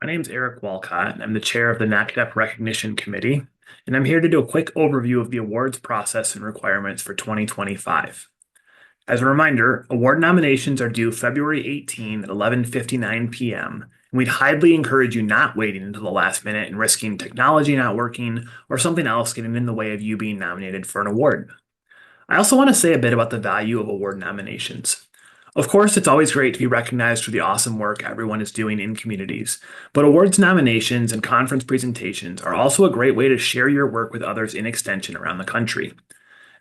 My name's Eric Walcott. I'm the chair of the NACDEP Recognition Committee, and I'm here to do a quick overview of the awards process and requirements for 2025. As a reminder, award nominations are due February 18 at 11:59 p.m., and we'd highly encourage you not waiting until the last minute and risking technology not working or something else getting in the way of you being nominated for an award. I also want to say a bit about the value of award nominations. Of course, it's always great to be recognized for the awesome work everyone is doing in communities, but awards nominations and conference presentations are also a great way to share your work with others in Extension around the country.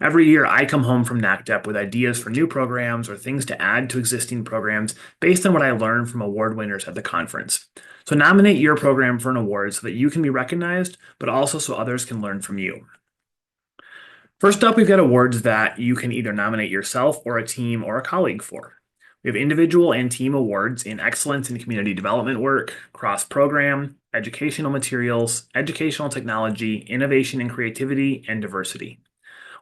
Every year, I come home from NACDEP with ideas for new programs or things to add to existing programs based on what I learned from award winners at the conference. So nominate your program for an award so that you can be recognized, but also so others can learn from you. First up, we've got awards that you can either nominate yourself or a team or a colleague for. We have individual and team awards in excellence in community development work, cross-program, educational materials, educational technology, innovation and creativity, and diversity.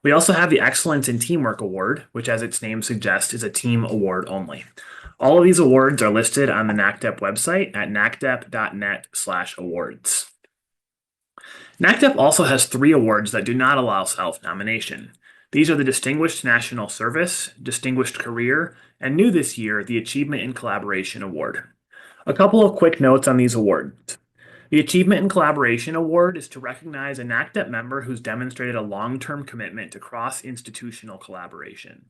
We also have the Excellence in Teamwork Award, which as its name suggests is a team award only. All of these awards are listed on the NACDEP website at nacdep.net/awards. NACDEP also has three awards that do not allow self-nomination. These are the Distinguished National Service, Distinguished Career, and new this year, the Achievement in Collaboration Award. A couple of quick notes on these awards. The Achievement in Collaboration Award is to recognize a NACDEP member who's demonstrated a long-term commitment to cross-institutional collaboration.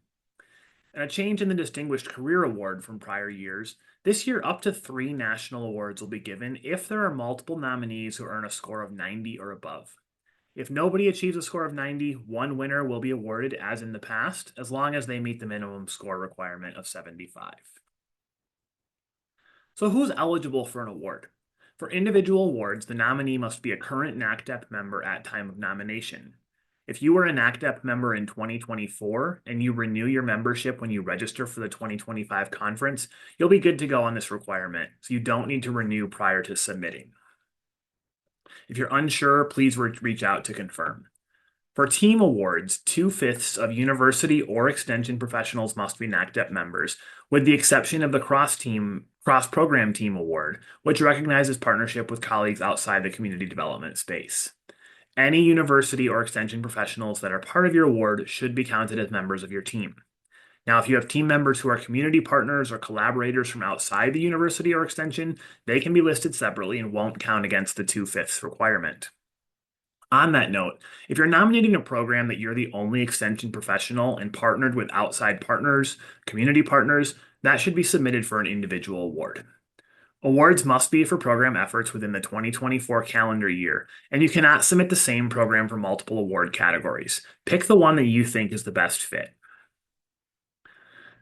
And a change in the Distinguished Career Award from prior years, this year up to 3 national awards will be given if there are multiple nominees who earn a score of 90 or above. If nobody achieves a score of 90, one winner will be awarded as in the past, as long as they meet the minimum score requirement of 75. So who's eligible for an award? For individual awards, the nominee must be a current NACDEP member at time of nomination. If you were a NACDEP member in 2024 and you renew your membership when you register for the 2025 conference, you'll be good to go on this requirement, so you don't need to renew prior to submitting. If you're unsure, please reach out to confirm. For team awards, 2/5 of university or extension professionals must be NACDEP members, with the exception of the cross-program team award, which recognizes partnership with colleagues outside the community development space. Any university or extension professionals that are part of your award should be counted as members of your team. Now, if you have team members who are community partners or collaborators from outside the university or extension, they can be listed separately and won't count against the 2/5 requirement. On that note, if you're nominating a program that you're the only extension professional and partnered with outside partners, community partners, that should be submitted for an individual award. Awards must be for program efforts within the 2024 calendar year, and you cannot submit the same program for multiple award categories. Pick the one that you think is the best fit.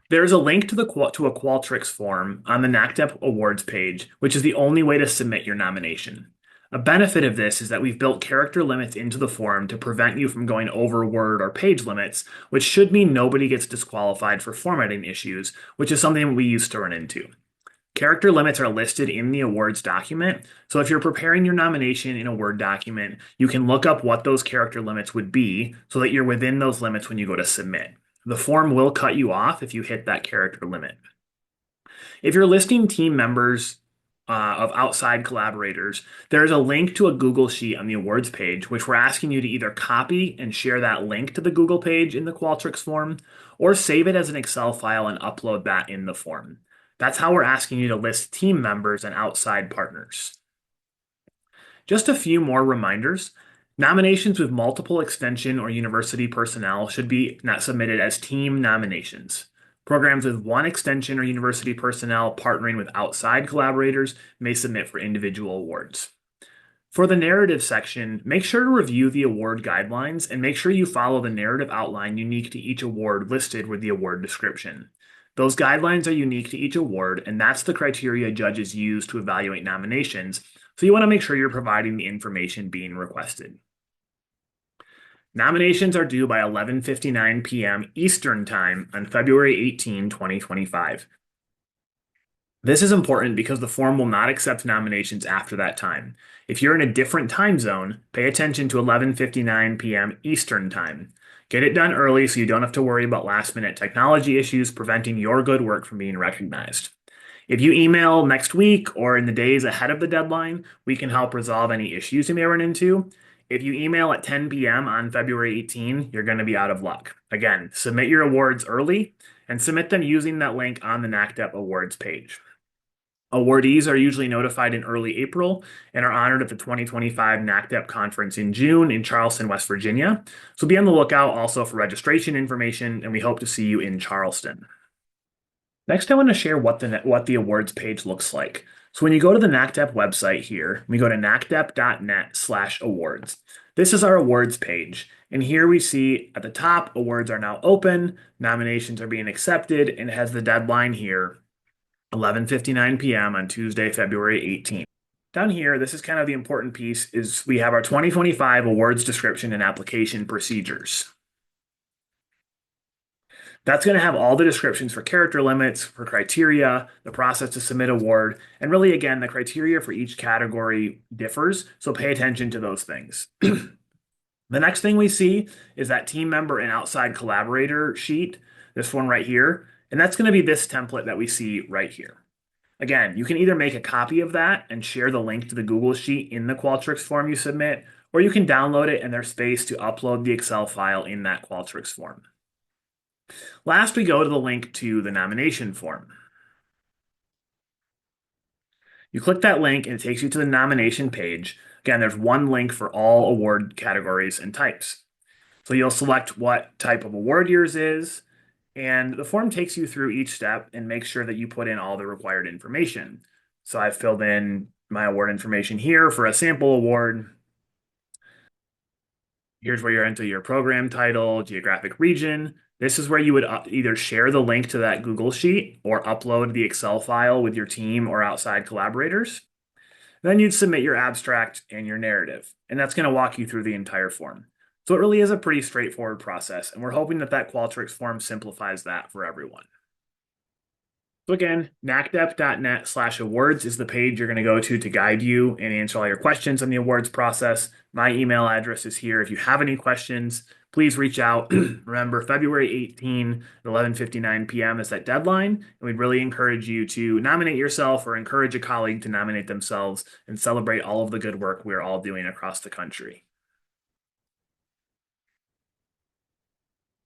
There is a link to a Qualtrics form on the NACDEP Awards page, which is the only way to submit your nomination. A benefit of this is that we've built character limits into the form to prevent you from going over word or page limits, which should mean nobody gets disqualified for formatting issues, which is something we used to run into. Character limits are listed in the awards document, so if you're preparing your nomination in a Word document, you can look up what those character limits would be so that you're within those limits when you go to submit. The form will cut you off if you hit that character limit. If you're listing team members of outside collaborators, there's a link to a Google Sheet on the awards page, which we're asking you to either copy and share that link to the Google page in the Qualtrics form, or save it as an Excel file and upload that in the form. That's how we're asking you to list team members and outside partners. Just a few more reminders. Nominations with multiple extension or university personnel should be not submitted as team nominations. Programs with one extension or university personnel partnering with outside collaborators may submit for individual awards. For the narrative section, make sure to review the award guidelines and make sure you follow the narrative outline unique to each award listed with the award description. Those guidelines are unique to each award, and that's the criteria judges use to evaluate nominations, so you want to make sure you're providing the information being requested. Nominations are due by 11:59 p.m. Eastern Time on February 18, 2025. This is important because the form will not accept nominations after that time. If you're in a different time zone, pay attention to 11:59 p.m. Eastern Time. Get it done early so you don't have to worry about last-minute technology issues preventing your good work from being recognized. If you email next week or in the days ahead of the deadline, we can help resolve any issues you may run into. If you email at 10 p.m. on February 18, you're going to be out of luck. Again, submit your awards early and submit them using that link on the NACDEP Awards page. Awardees are usually notified in early April and are honored at the 2025 NACDEP conference in June in Charleston, West Virginia. So be on the lookout also for registration information, and we hope to see you in Charleston. Next, I want to share what the awards page looks like. So when you go to the NACDEP website here, we go to nacdep.net/awards. This is our awards page. And here we see at the top, awards are now open, nominations are being accepted, and it has the deadline here, 11:59 p.m. on Tuesday, February 18th. Down here, this is kind of the important piece, is we have our 2025 awards description and application procedures. That's going to have all the descriptions for character limits, for criteria, the process to submit award, and really, again, the criteria for each category differs, so pay attention to those things. The next thing we see is that team member and outside collaborator sheet, this one right here, and that's going to be this template that we see right here. Again, you can either make a copy of that and share the link to the Google Sheet in the Qualtrics form you submit, or you can download it and there's space to upload the Excel file in that Qualtrics form. Last, we go to the link to the nomination form. You click that link and it takes you to the nomination page. Again, there's one link for all award categories and types. So you'll select what type of award yours is, and the form takes you through each step and makes sure that you put in all the required information. So I've filled in my award information here for a sample award. Here's where you enter your program title, geographic region. This is where you would either share the link to that Google Sheet or upload the Excel file with your team or outside collaborators. Then you'd submit your abstract and your narrative, and that's going to walk you through the entire form. So it really is a pretty straightforward process, and we're hoping that that Qualtrics form simplifies that for everyone. So again, nacdep.net/awards is the page you're going to go to guide you and answer all your questions on the awards process. My email address is here. If you have any questions, please reach out. Remember, February 18 at 11:59 p.m. is that deadline, and we'd really encourage you to nominate yourself or encourage a colleague to nominate themselves and celebrate all of the good work we're all doing across the country.